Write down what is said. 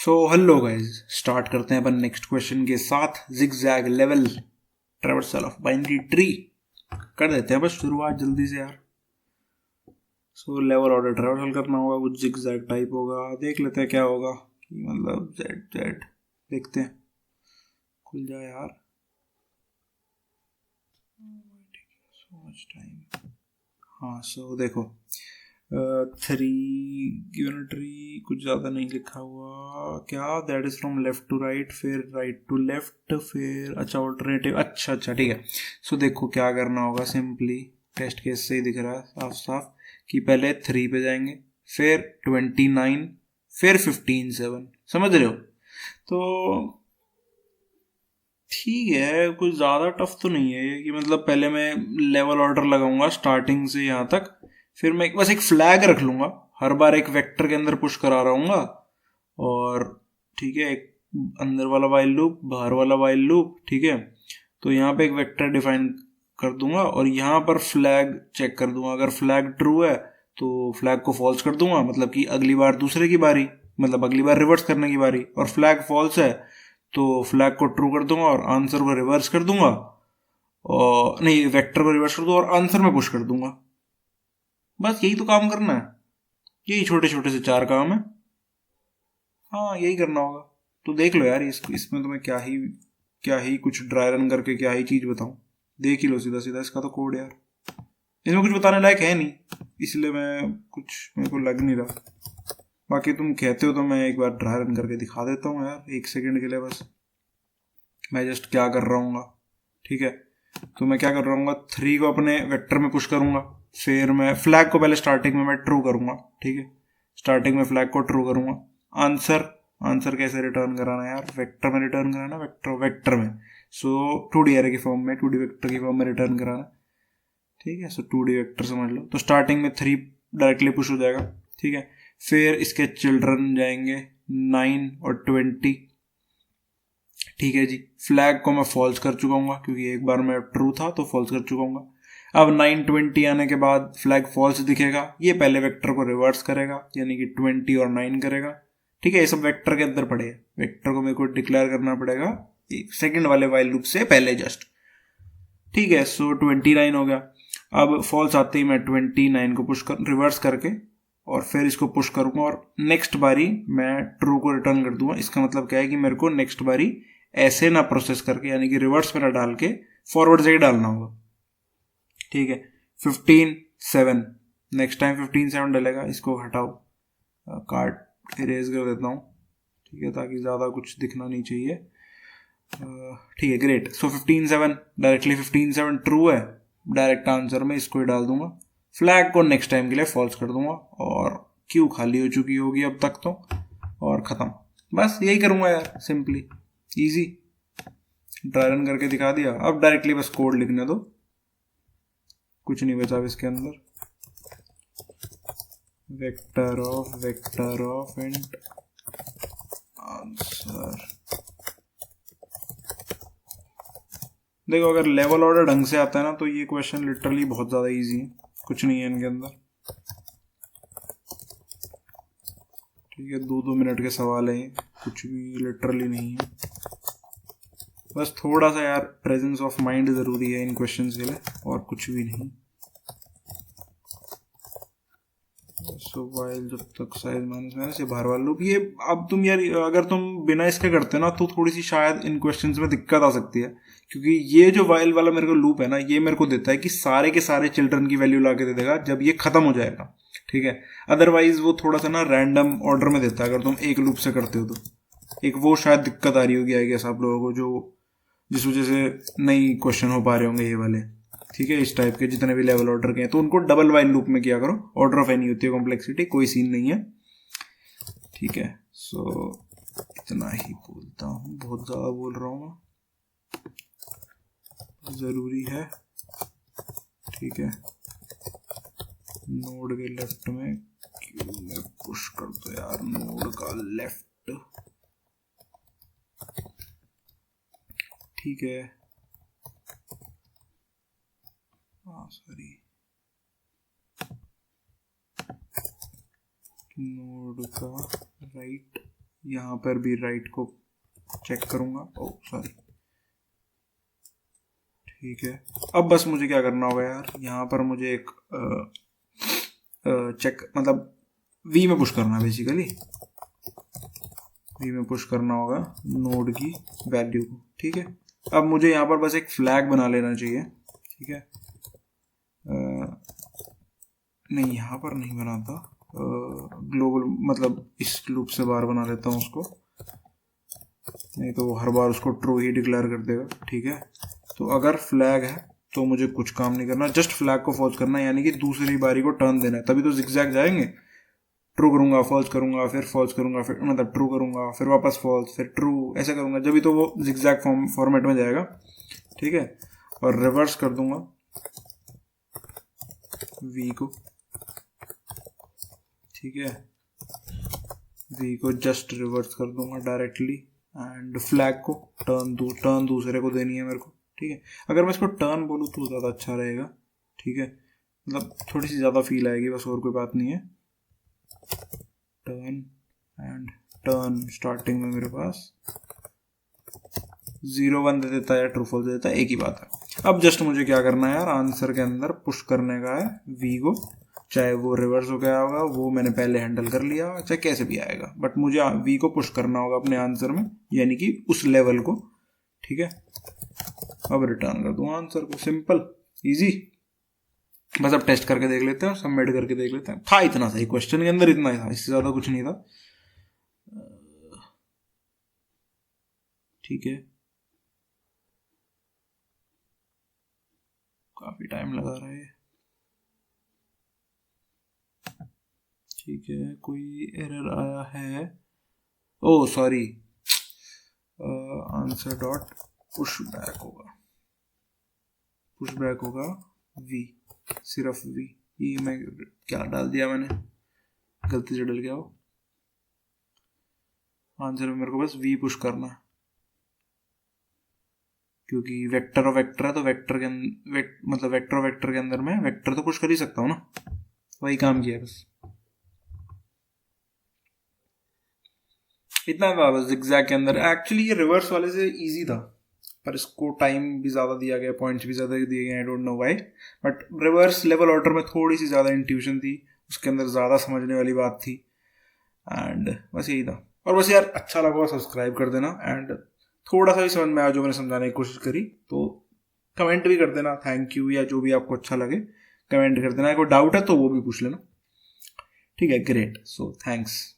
So hello guys, start करते हैं अपन next question के साथ। Zigzag level traversal of binary tree कर देते हैं बस शुरुआत जल्दी से यार। सो लेवल ऑर्डर ट्रैवर्सल करना होगा, कुछ जिगजैग टाइप होगा, देख लेते हैं क्या होगा। मतलब जेड जेड देखते हैं, खुल जाए यार। So much time. हाँ सो देखो, 3 गिवन ट्री कुछ ज़्यादा नहीं लिखा हुआ क्या। That is from left to right, फिर राइट टू लेफ्ट, फिर अच्छा ऑल्टरनेटिव। अच्छा ठीक है। सो देखो क्या करना होगा, सिंपली टेस्ट केस से ही दिख रहा है साफ साफ कि पहले 3 पे जाएंगे, फिर 29, फिर 15 7। समझ रहे हो? तो ठीक है, कुछ ज़्यादा टफ तो नहीं है ये कि मतलब पहले मैं लेवल ऑर्डर लगाऊंगा स्टार्टिंग से यहाँ तक, फिर मैं बस एक फ्लैग रख लूंगा, हर बार एक वेक्टर के अंदर पुश करा रहूंगा। और ठीक है, एक अंदर वाला वाइल लूप, बाहर वाला वाइल लूप। ठीक है, तो यहाँ पे एक वेक्टर डिफाइन कर दूंगा और यहाँ पर फ्लैग चेक कर दूंगा। अगर फ्लैग ट्रू है तो फ्लैग को फॉल्स कर दूंगा, मतलब कि अगली बार दूसरे की बारी, मतलब अगली बार रिवर्स करने की बारी। और फ्लैग फॉल्स है तो फ्लैग को ट्रू कर दूंगा और आंसर को रिवर्स कर दूंगा, और नहीं, वेक्टर को रिवर्स कर दूंगा और आंसर में पुश कर दूंगा। बस यही तो काम करना है, यही छोटे छोटे से 4 काम है। हाँ यही करना होगा। तो देख लो यार, इसमें तो मैं क्या ही कुछ ड्राई रन करके क्या ही चीज़ बताऊँ। देख ही लो सीधा सीधा इसका तो कोड यार, इसमें कुछ बताने लायक है नहीं, इसलिए मैं कुछ मेरे को लग नहीं रहा। बाकी तुम कहते हो तो मैं एक बार ड्राई रन करके दिखा देता हूँ यार, 1 सेकंड के लिए बस। मैं जस्ट क्या कर रहा हूँ, ठीक है। तो मैं क्या कर रहा हूँ, 3 को अपने वेक्टर में पुश करूँगा, फिर मैं फ्लैग को पहले स्टार्टिंग में मैं ट्रू करूँगा। ठीक है, स्टार्टिंग में फ्लैग को ट्रू करूँगा। आंसर कैसे रिटर्न कराना है यार, वेक्टर में रिटर्न कराना, वेक्टर में। सो 2D एरे की फॉर्म में, 2D वेक्टर की फॉर्म में रिटर्न कराना। ठीक है, सो 2D वेक्टर समझ लो। तो स्टार्टिंग में 3 डायरेक्टली पुश हो जाएगा। ठीक है, फिर इसके चिल्ड्रन जाएंगे 9 और 20। ठीक है जी, फ्लैग को मैं फॉल्स कर चुका हूँ क्योंकि एक बार मैं ट्रू था तो फॉल्स कर चुका हूँ। अब 9 20 आने के बाद फ्लैग फॉल्स दिखेगा, ये पहले वेक्टर को रिवर्स करेगा, यानी कि 20 और 9 करेगा। ठीक है, ये सब वेक्टर के अंदर पड़े, वेक्टर को मेरे को डिक्लेयर करना पड़ेगा सेकंड वाले वाइल लूप से पहले जस्ट। ठीक है, सो 29 हो गया। अब फॉल्स आते ही मैं 29 को पुश कर रिवर्स करके और फिर इसको पुश करूंगा और नेक्स्ट बारी मैं ट्रू को रिटर्न कर दूंगा। इसका मतलब क्या है कि मेरे को नेक्स्ट बारी ऐसे ना प्रोसेस करके, यानी कि रिवर्स में ना डाल के फॉरवर्ड से ही डालना होगा। ठीक है, 15 7, नेक्स्ट टाइम 15 7 डलेगा। इसको हटाओ, कार्ड इरेज कर देता हूँ। ठीक है, ताकि ज़्यादा कुछ दिखना नहीं चाहिए। ठीक है, ग्रेट। सो 15 7 डायरेक्टली 15 7 ट्रू है, डायरेक्ट आंसर में इसको ही डाल दूंगा। फ्लैग को नेक्स्ट टाइम के लिए फॉल्स कर दूंगा और क्यू खाली हो चुकी होगी अब तक तो, और ख़त्म। बस यही करूँगा यार, सिंपली इजी। ड्राई रन करके दिखा दिया, अब डायरेक्टली बस कोड लिखने दो, कुछ नहीं बचा अब इसके अंदर। Vector of and answer. देखो, अगर लेवल ऑर्डर ढंग से आता है ना तो ये क्वेश्चन लिटरली बहुत ज़्यादा इजी है, कुछ नहीं है इनके अंदर। ठीक है, 2 मिनट के सवाल हैं, कुछ भी लिटरली नहीं है। बस थोड़ा सा यार प्रेजेंस ऑफ माइंड ज़रूरी है इन क्वेश्चंस के लिए, और कुछ भी नहीं। सो वाइल जब तक साइज माइनस से बाहर वाला लूप, ये अब तुम यार अगर तुम बिना इसके करते ना तो थोड़ी सी शायद इन क्वेश्चंस में दिक्कत आ सकती है, क्योंकि ये जो वाइल वाला मेरे को लूप है ना, ये मेरे को देता है कि सारे के सारे चिल्ड्रन की वैल्यू ला के दे देगा जब ये खत्म हो जाएगा। ठीक है, अदरवाइज वो थोड़ा सा ना रैंडम ऑर्डर में देता है अगर तुम एक लूप से करते हो तो। एक वो शायद दिक्कत आ रही होगी आई गेस आप लोगों को, जो जिस वजह से नहीं क्वेश्चन हो पा रहे होंगे ये वाले। ठीक है, इस टाइप के जितने भी लेवल ऑर्डर के हैं तो उनको डबल वाइल लूप में किया करो। ऑर्डर ऑफ एनी होती है कॉम्प्लेक्सिटी, कोई सीन नहीं है। ठीक है, सो इतना ही बोलता हूँ, बहुत ज़्यादा बोल रहा हूँ, ज़रूरी है। ठीक है, नोड के लेफ्ट में क्यों मैं पुश कर दो यार, नोड का लेफ्ट। ठीक है, सॉरी, नोड का राइट यहाँ पर भी राइट को चेक करूँगा। ओह सॉरी, ठीक है। अब बस मुझे क्या करना होगा यार, यहाँ पर मुझे एक चेक मतलब वी में पुश करना है बेसिकली। वी में पुश करना होगा नोड की वैल्यू को, ठीक है। अब मुझे यहाँ पर बस एक फ्लैग बना लेना चाहिए, ठीक है। नहीं यहाँ पर नहीं बनाता, ग्लोबल मतलब इस लूप से बाहर बना लेता हूँ उसको, नहीं तो वो हर बार उसको ट्रू ही डिक्लेयर कर देगा, ठीक है। तो अगर फ्लैग है तो मुझे कुछ काम नहीं करना, जस्ट फ्लैग को फॉल्स करना है, यानी कि दूसरी बारी को टर्न देना है, तभी तो जिगजैग जाएंगे। ट्रू करूंगा, फॉल्स करूंगा, फिर फॉल्स करूंगा, फिर मतलब ट्रू करूंगा, फिर वापस फॉल्स, फिर ट्रू, ऐसा करूंगा जब भी तो वो जिगजैग फॉर्मेट में जाएगा, ठीक है। और रिवर्स कर दूंगा वी को, ठीक है। वी को जस्ट रिवर्स कर दूंगा डायरेक्टली, एंड फ्लैग को टर्न दूसरे को देनी है मेरे को, ठीक है। अगर मैं इसको टर्न बोलूँ तो ज़्यादा अच्छा रहेगा, ठीक है, मतलब थोड़ी सी ज़्यादा फील आएगी, बस और कोई बात नहीं है। टर्न एंड टर्न स्टार्टिंग में मेरे पास 0 1 दे देता है या ट्रू फॉल्स दे देता है, एक ही बात है। अब जस्ट मुझे क्या करना है यार, आंसर के अंदर पुश करने का है वी को, चाहे वो रिवर्स हो गया होगा वो मैंने पहले हैंडल कर लिया, चाहे कैसे भी आएगा, बट मुझे वी को पुश करना होगा अपने आंसर में, यानी कि उस लेवल को, ठीक है। अब रिटर्न कर दूंगा आंसर को, सिंपल इजी। बस अब टेस्ट करके देख लेते हैं, सबमिट करके देख लेते हैं। था इतना सही, क्वेश्चन के अंदर इतना ही था, इससे ज़्यादा कुछ नहीं था, ठीक है। काफ़ी टाइम लगा रहा है, ठीक है। कोई एरर आया है, oh sorry, answer dot push back होगा, पुश बैक होगा वी, सिर्फ वी। ये मैं क्या डाल दिया मैंने, गलती से डल गया वो। आंसर में मेरे को बस वी पुश करना है, क्योंकि वेक्टर और वेक्टर है तो वेक्टर के मतलब वेक्टर और वेक्टर के अंदर में वेक्टर तो पुश कर ही सकता हूँ ना, वही काम किया बस, इतना था बस जिगजैग के अंदर। एक्चुअली ये रिवर्स वाले से इजी था, पर इसको टाइम भी ज़्यादा दिया गया, पॉइंट्स भी ज़्यादा दिए गए, I don't know why, but reverse level order में थोड़ी सी ज़्यादा इंट्यूशन थी, उसके अंदर ज़्यादा समझने वाली बात थी, एंड बस यही था। और बस यार अच्छा लगा सब्सक्राइब कर देना, एंड थोड़ा सा भी समझ में आया जो मैंने समझाने की कोशिश करी तो कमेंट भी कर देना थैंक यू, या जो भी आपको अच्छा लगे कमेंट कर देना। कोई डाउट है तो वो भी पूछ लेना, ठीक है। Great, so thanks.